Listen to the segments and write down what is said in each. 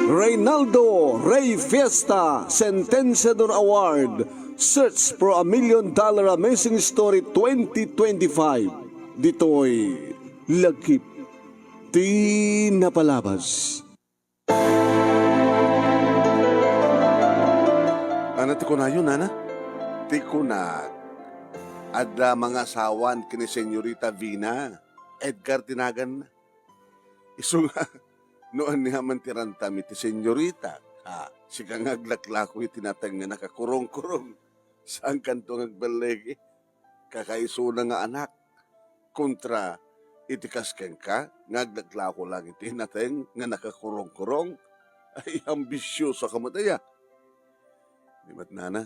Reynaldo Rey Fiesta Sentenciador Award Search for a $1 Million Amazing Story 2025. Dito'y Lagip Di Napalabas. Ano ti ko na yun, Ana? Ti ko na. Ada mga asawan kini Senyorita Vina. Edgar tinagan na. Iso nga, noon niya man tirantami ti Senyorita. Siya nga aglaklako itinatang nga nakakurong-kurong. Saan kanto ngagbalegi? Kakaiso na nga anak. Kontra, itikas ken ka, ngaglaklako lang itinatang nga nakakurong-kurong. Ay, ambisyoso ka mo tayo. Di ba't nana?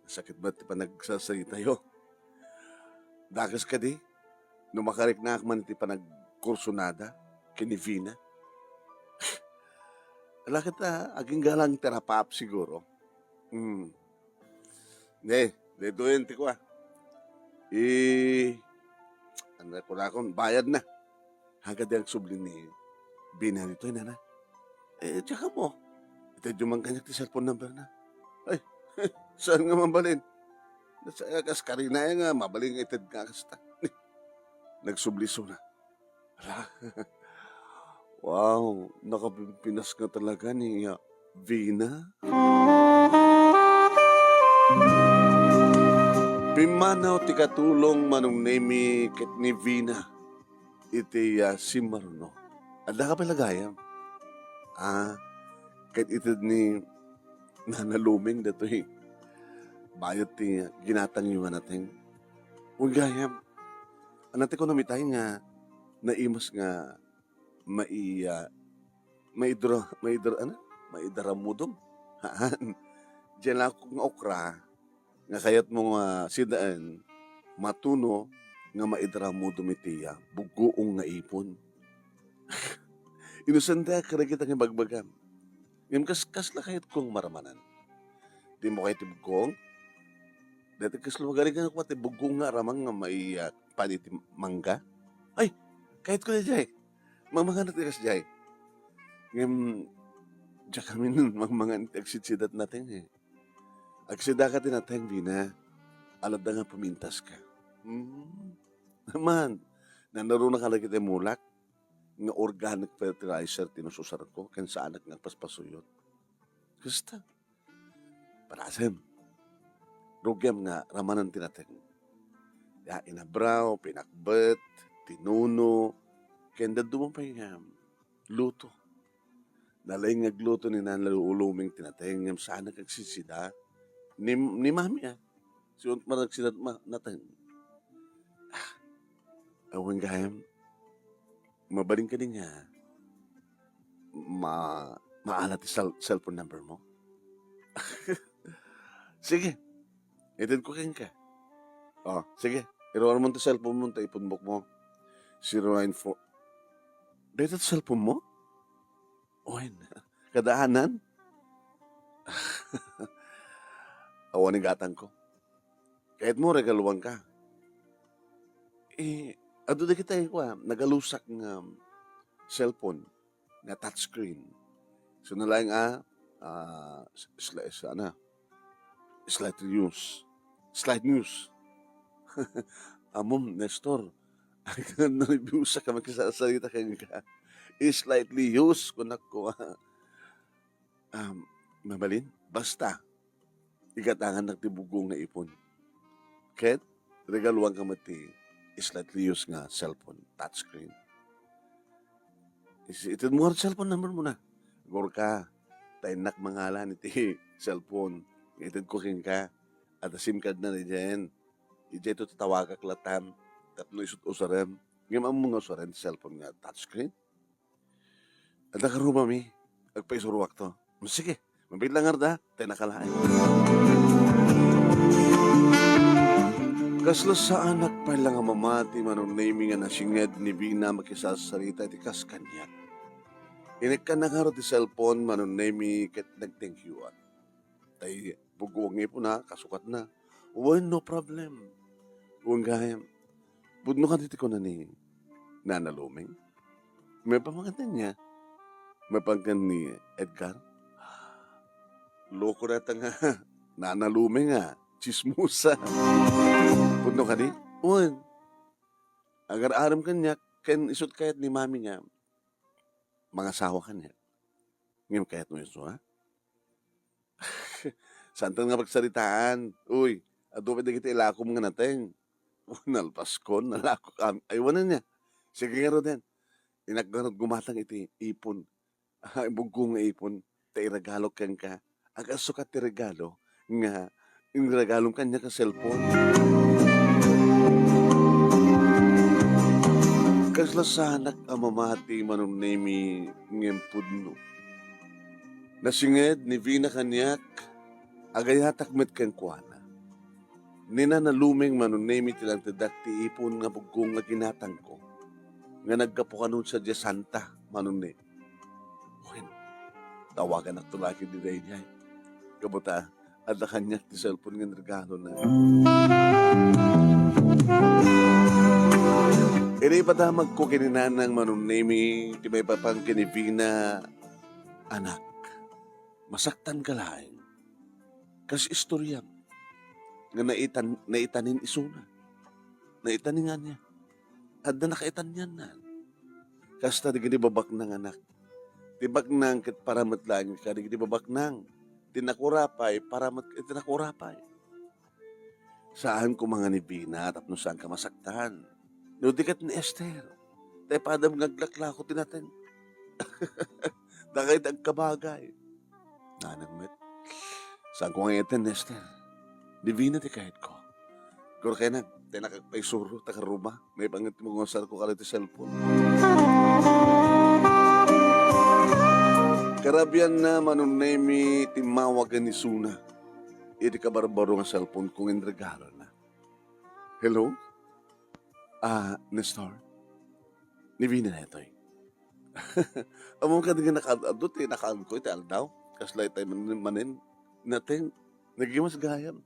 Sakit ba't ti pa nagsasalita yo? Dagas ka di? Numakarik na akman ti pa nagkursunada kini Vina. Ala kita, aging galang terapap siguro. De doon ti ko ano ko na akong bayad na. Hagad yung sublin ni Vina nito, nana. Tsaka mo, ito yung mga kanya ti cellphone number na. Ay, saan nga mabalin? Nasa kas karina nga, mabaling itad nga kasta. Nagsubliso na. Ala, wow, nakapinas ka talaga ni Vina. Pimanaw ti katulong manong nemi ket ni Vina. Iti si Maruno. Ada ka palagayam? Ket itad ni nanaluming dato'y bayot ti ginatang iwan natin. Ugayam. Anate ko namitay nga naimas nga maidaramudom. Diyan lang akong okra nga kayat mo sidaan matuno nga maidaramudom itiya bugoong nga ipon. Inusanda karagit ang bagbagam. Yung kas la kahit kong maramanan. Di mo kahit ibugong. Dati kas lumagaling ka na bugong nga ramang nga may paniti mangga. Ay, kahit ko na jay. Mamanga natin kas jay. Ngayon, diya kami nun, mga agsitsidat natin eh. Agsida ka din natin, Vina. Alad na nga pumintas ka. Naman, nanaro na ka lagi tayo mulak. Nga organic fertilizer tinususar ko. Kan sa anak nga paspasuyot. Kasta. Parasem. Rugyam nga ramanan tinatin. Ya, inabraw, pinakbet, tinuno. Kenda dumapay nga luto. Nalay nga gluto ni nanlaluluming tinatay nga sa anak agsisida. Ni mami Si unt maragsida natin. Awan gayam. Mabaling ka din nga. Maalat yung cellphone number mo. Sige. Itid ko kain ka. Sige. Iroon mo ito cellphone mo. Ipunbok mo. 094. Dito ito cellphone mo? Oy, kadaanan? Awan ang gatang ko. Kahit mo, regaluan ka. Ado na kita nagalusak ng cellphone na touchscreen. So nalang slide news. Amom, Nestor. Ang naribusa ka magkasalita ka. Slightly used kunak ko. Mabalin? Basta. Igatangan nagtibugong na ipon. Ket, regaluan ka mati slightly used nga cellphone, touchscreen. Itid mo ang cellphone number mo na. Gor ka, tainak mangalan iti cellphone. Itid ko kin ka. At SIM card na ni Jen. Ije ito tatawagak latam. Tapno isut usarem. Ngayon ang mga usaran cellphone nga touchscreen. At nakaruma mi. Agpaisuruwak to. Sige, mabit lang arda. Tayo nakalain. Kasla sa anak pa lang ang mamati manong naming nga nasinged ni Vina makisasarita iti kas kanyak. Inik ka nangaro ti cellphone manong naming ket nag-thank you at. Tay buguwang ipo na, kasukat na. Well, no problem. Huwag gayam. Budno ka dito ko na ni nanaluming. May pamangatan niya. Mapangkan ni Edgar. Loko na nga. Nanalume nga. Chismusa. Puno ka di? Un. Agar aram kanya, ken isot kayat ni mami niya, mga sawa kanya. Ngayon kayat mo iso, ha? Santan nga pagsaritaan. Uy, ato pa kita ilakom nga natin. Nalpas ko, nalako. Aywanan niya. Sige nga ro din. Inagdarod gumatang iti ipon. Bugkong nga ipon. Ta iragalo kang ka. Aga sukat ti regalo nga yung regalong kanya ka cellphone. Kaslasanak ang mamati manunemi ngem pudno. Nasinged ni Vina kanyak agayatak met ken kuana. Nina nalumeng manunemi tilang tedak ti ipon nga bugkong nga ginatang ko. Nga nagkapo kanon sa Diyas Santa manunemi. Wen, tawagan at tulaki di Dayjay. Kabuta, at na kanya ti cellphone ng regalo na. Ini padamag ko kininanang manunemi, ti may papang kinivina, anak, masaktan ka laing. Kas istorya, nga naitanin isuna. Naitanin nga niya. At na nakaitan niyan na. Kasta di gini babak ng anak. Tibak nang kit paramat lang ka, di gini babak nang. Tinakurapay, paramat tinakurapay. Saan ko mga nibina, tapno saan ka masaktan? Nudikat ni Esther. Tay padam ngaglakla ko tinatin. Dakay agkabagay. Nanang met. Saan ko ngayon iten, Esther? Divina ti kahit ko. Kuro kaya na, tayo nakagpaisuro, takaruma. May pangit mo ngosar ko kalit cellphone. Karabian na manunemi timawagan ni Suna. Iti kabarbaro nga cellphone kung regalo na. Hello? Nestor? Ni Vina na ito'y. Among ka din nakadot eh, nakaan ko iti aldaw. Kaslay tayo manin natin. Nagimas gayam.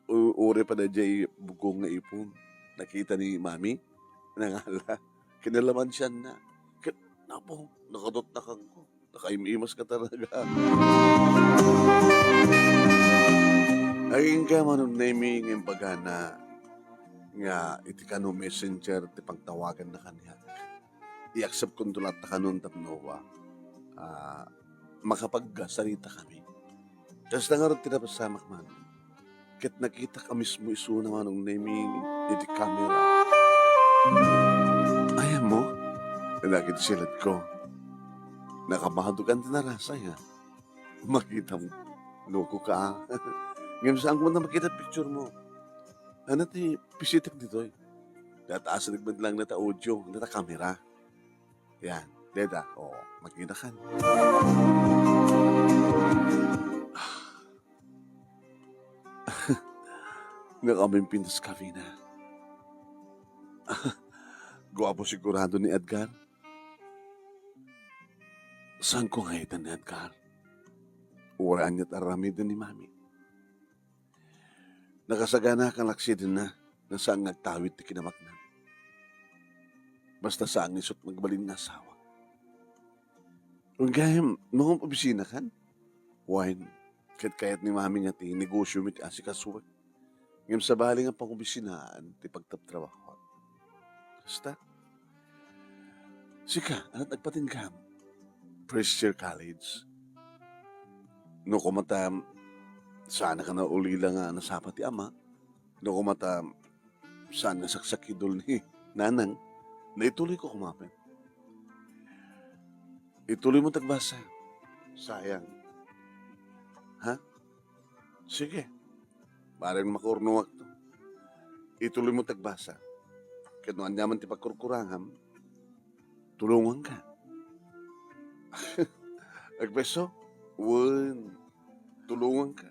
Ure pa na jay bugong na ipon. Nakita ni Mami. Nangala. Kinalaman siya na. Napo, nakadot na kang ko. Nakaimimas ka talaga. Aging ka manunemi ng pagana nga iti kano messenger ti pagtawagan na kanya. I-accept kong tulat na kanon tapnowa. Makapagsalita kami. Tapos na nga rin tinapasamak man. Kit nakita ka mismo iso na manunemi iti camera. Ayaw mo? Nakita silad ko. Nakamahadukan din na rasay, ha? Makita mo, loko ka. Ngayon saan ko na makita picture mo? Ano ti, pisitik dito, eh. Dataas na nagband lang na ta audio, na ta camera. Yan, deda, makita ka. Nakaming pintas ka, Vina. Guwapo sigurado ni Edgar. Saan ko ngayon ni Edgar? Uraan niya't aramid ni Mami. Nakasagana kang laksidin na saan nagtawid ti kinamagnan. Basta saan isot magbalin na asawa. Kung gayam, mga opisina kan? Wine, kayat ni Mami niya ti negosyo mit asikasuwag. Ngayon sa bali nga pang opisinaan ti pagtaptrabaho. Basta? Sika, anat nagpatingkam? First year college. No kumata, sana ka na ulila nga nasapa ti ama. No kumata, saan nga saksakidol ni nanang, na ituloy ko kumapit. Ituloy mo tagbasa. Sayang. Ha? Sige. Parang makurnuwak to. Ituloy mo tagbasa. Kaya nung anyaman ti pagkurkurangam, tulungan ka. Agbeso, tulungan ka.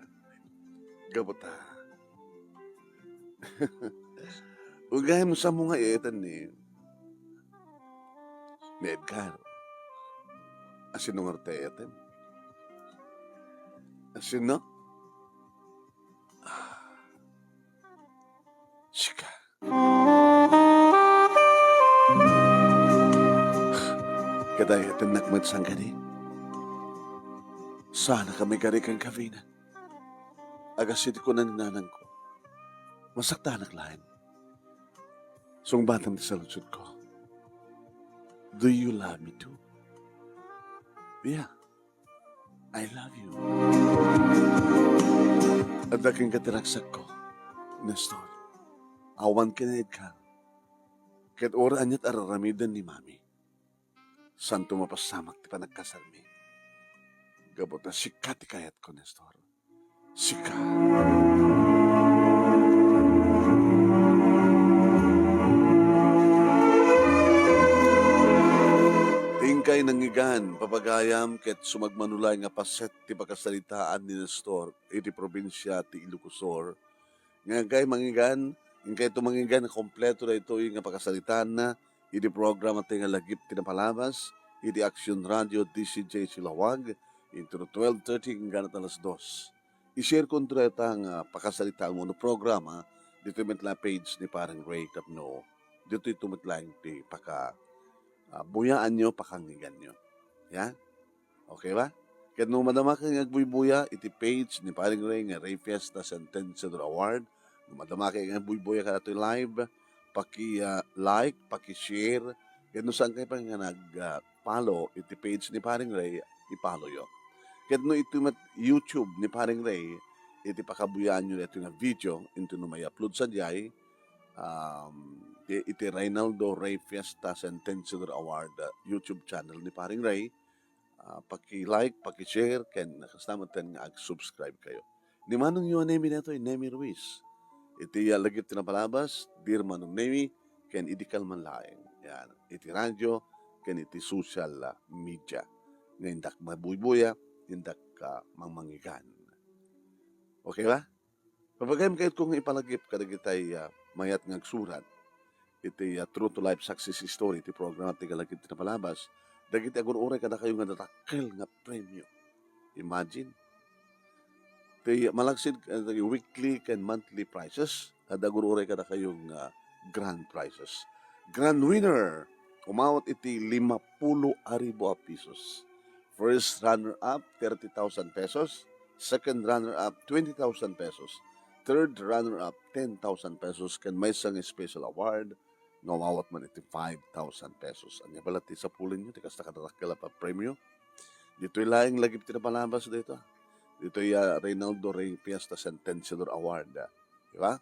Gabata. Ugay mo sa mga etan ni Edgar. Asin nung arte etan? Asin no? Sika. Kadaya etan nakmat sang gani. Sana kami karikan kavina. Agasiti ko na ninanang ko. Masakta lain. Sungbatan ti sa lutsod ko. Do you love me too? Yeah, I love you. At aking katiragsak ko, Nestor, awan kinayad ka. Kat oraan niya't araramidan ni Mami. San tumapasamak ti panagkasarmi. Gabot na sika ti kayat ko, Nestor. Sika. Tingkay nangigan, papagayam, ket sumagmanulay nga paset ti pagkasalitaan ni Nestor, iti probinsya ti Ilocosur. Nga kay mangigan, ingkay tumangigan na kompleto na ito yung nga pagkasalitaan na, iti programa ti nga lagip tinapalabas, iti Action Radio DCJ Silawag, iti 12:30 hanggang alas 2. I-share ko nito ang pakasalitaan mo no programa, dito mitla page ni parang Ray Capno. Dito ito mitla ti buyaan nyo, pakangigan nyo. Ya? Okay ba? Kaya nung madama ka nga buybuya, iti page ni Paring Ray nga Ray Fiesta Sentenciador Award. Nung madama ka nga buybuya ka nato live, paki-like, paki-share. Kaya nung saan kayo pa nga nag-follow, iti page ni Paring Ray, i-follow yun. Kaya nung ito YouTube ni Paring Ray, iti pakabuyaan nyo ito nga video, ito nung may upload sa diyay, iti Reynaldo Ray Fiesta Sentenciador Award YouTube channel ni Paring Ray. Paki-like, paki-share, ken nakastamatan nga ag-subscribe kayo. Ni manong yun nemi neto, Nemi Ruiz. Iti lagip tinapalabas, dear manong Nemi, ken idikal man laeng. Yan, iti radyo, ken iti social media. Ngayon dak mabuybuya, hindak mangmangigan. Okay ba? Papagayam kayo kung ipalagip, kadagitay mayat ng surat, iti True to Life Success Story, iti program at tigalagit na palabas, dagiti agun-uray kada kayo nga natakil nga premyo. Imagine. Iti malagsid weekly and monthly prizes, at agun-uray kada kayong grand prizes. Grand winner, umawat iti 50,000 pesos. First runner-up, 30,000 pesos. Second runner-up, 20,000 pesos. Third runner-up, 10,000 pesos. Kan may isang special award, nawawat man iti 5,000 pesos. Anya pala ti sa pulin nyo, ti kasta katatakala pa premyo. Dito'y laing lagip tinapalabas dito. Dito'y Reynaldo Ray Fiesta Sentenciador Award. Diba?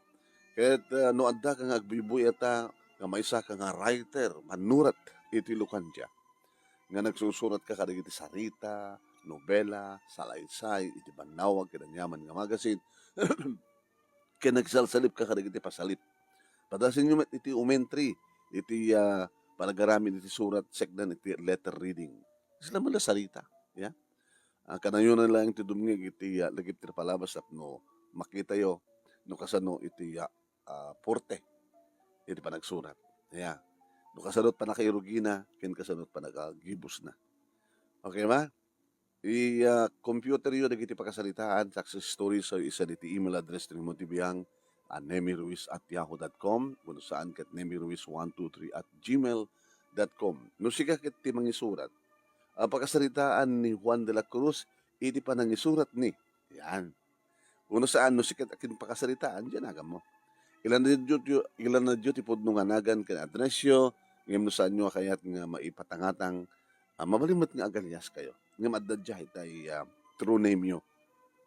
Kaya no adda kang agbibuy ata, nga may isa kang writer, manurat, iti Lucandia. Nga nagsusurat ka kadag iti sarita, nobela, salaysay, iti banawag, kinanyaman nga magasin. Kaya nagsalsalip ka kadag iti pasalip. Padasin nyo iti umentry, iti panagaramin iti surat, sekdan iti letter reading. Sila mula sarita. Yeah? Kanayon na lang iti dumngig iti lagip iti palabas at no makita yo, no kasano iti porte, iti panagsurat. Yeah. No kasanot pa nakairugina, ken kasanot pa nagagibus na. Okay ba? Computer yun, nagiti pakasalitaan, success stories, so isa diti email address ni Montibiyang, nemiruiz@yahoo.com, kung saan kat nemiruiz123@gmail.com. No siya kat ti mangisurat. Pakasalitaan ni Juan de la Cruz, iti pa nangisurat ni. Yan. Kung saan, no siya kat akin pakasalitaan, dyan agam mo. Ilan na dyo ti pudnunganagan ken adresyo, ngem no saan nyo kayat nga maipatangatang mabalimot nga agalyas kayo. Ngem addadjay tay true name nyo.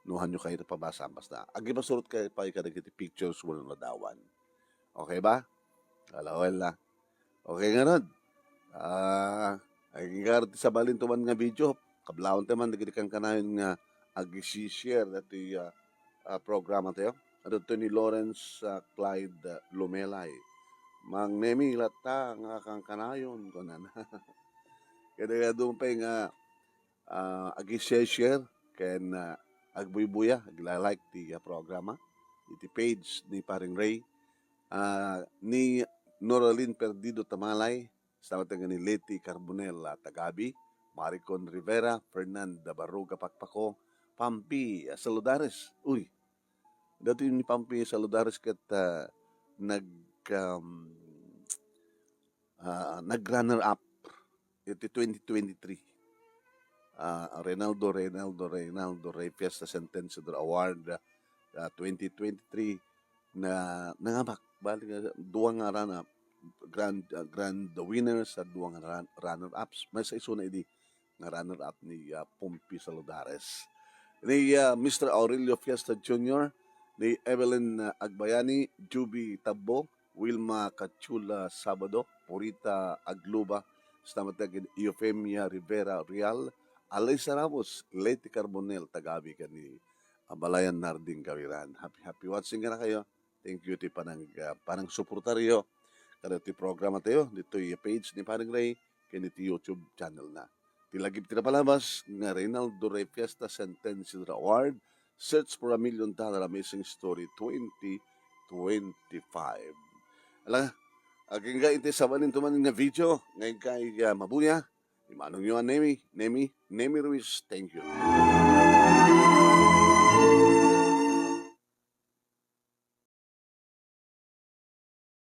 Nuhan nyo kayo pabasa basta. Agi masurot kayo pa iti pictures walang ladawan. Okay ba? Alawala. Okay nga ron. Ay nga sa balintuman nga video, kablawon taman nagiti kang kanayon nga agi-share dati programa tayo. Ano to ni Lawrence Clyde Lumelay. Mang nemi lata nga kang kanayon ko na. Kaya doon pa nga agi-share ken agbuybuya, agla-like ti programa. Iti page ni Paring Ray. Ni Noraline Perdido Tamalay, sa nga ni Leti Carbonel Tagabi, Maricon Rivera, Fernanda Barruga Pakpako, Pampi Saludares. Uy, dati ni Pampi Saludares kat nag-runner up iti 2023. Reynaldo Rey Fiesta Sentenciador Award 2023 na nangamak bali nga duwa nga grand winner sa duwa nga runner-ups. May sa iso na idi nga runner-up ni Pompi Saludares. Ni Mr. Aurelio Fiesta Jr., ni Evelyn Agbayani, Juby Tabbo, Wilma Cachula Sabado, Purita Agluba, Stamatag Eufemia Rivera Real, Alaysa Ramos, Leti Carbonel, tagabi ka ni Balayan Narding Gawiran. Happy watching ka na kayo. Thank you ti panang suportaryo. Kada ti programa tayo, dito yung page ni Parang Ray, kaya ti YouTube channel na. Tilagip ti palabas nga Reynaldo Rey Fiesta Sentenciador Award, Search for $1 Million Amazing Story 2025. Ala, aging ga iti sabanin tumanin nga video, ngayon kay mabuya, imanong nyo Nemi Ruiz, thank you.